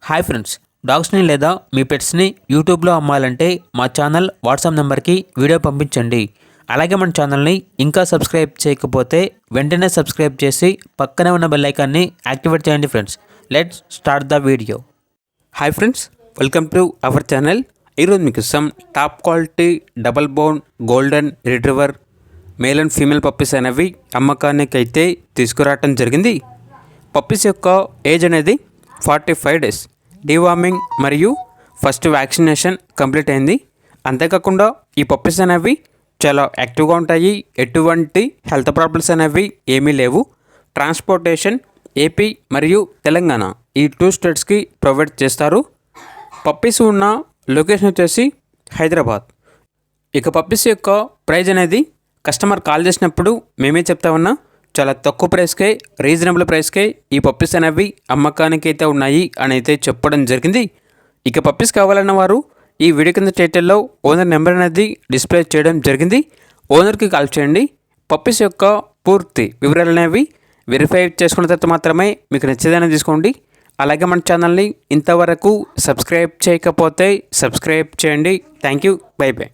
Hi friends, డాగ్స్ని లేదా మీ పెట్స్ని యూట్యూబ్లో అమ్మాలంటే మా ఛానల్ వాట్సాప్ నెంబర్కి వీడియో పంపించండి. అలాగే మన ఛానల్ని ఇంకా సబ్స్క్రైబ్ చేయకపోతే వెంటనే సబ్స్క్రైబ్ చేసి పక్కనే ఉన్న బెల్ ఐకాన్ని యాక్టివేట్ చేయండి friends. Let's start the video. Hi friends, welcome to our channel. ఈరోజు మీకు top quality double bone golden retriever male and female puppies అనేవి అమ్మకానికి అయితే తీసుకురావటం జరిగింది. పప్పీస్ యొక్క ఏజ్ అనేది 45 డేస్. డీవార్మింగ్ మరియు ఫస్ట్ వ్యాక్సినేషన్ కంప్లీట్ అయింది. అంతేకాకుండా ఈ పప్పీస్ అనేవి చాలా యాక్టివ్గా ఉంటాయి. ఎటువంటి హెల్త్ ప్రాబ్లమ్స్ అనేవి ఏమీ లేవు. ట్రాన్స్పోర్టేషన్ ఏపీ మరియు తెలంగాణ ఈ 2 స్టేట్స్కి ప్రొవైడ్ చేస్తారు. పప్పీస్ ఉన్న లొకేషన్ వచ్చేసి హైదరాబాద్. ఇక పప్పీస్ యొక్క ప్రైజ్ అనేది కస్టమర్ కాల్ చేసినప్పుడు మేమే చెప్తా ఉన్నా, చాలా తక్కువ ప్రైస్కే, రీజనబుల్ ప్రైస్కే ఈ పప్పీస్ అనేవి అమ్మకానికి అయితే ఉన్నాయి అని అయితే చెప్పడం జరిగింది. ఇక పప్పీస్ కావాలన్న వారు ఈ వీడియో కింద టైటిల్లో ఓనర్ నెంబర్ అనేది డిస్ప్లే చేయడం జరిగింది. ఓనర్కి కాల్ చేయండి. పప్పీస్ యొక్క పూర్తి వివరాలు అనేవి వెరిఫై చేసుకున్న తర్వాత మాత్రమే మీకు నచ్చేదైనా తీసుకోండి. అలాగే మన ఛానల్ని ఇంతవరకు సబ్స్క్రైబ్ చేయకపోతే సబ్స్క్రైబ్ చేయండి. Thank you. By by.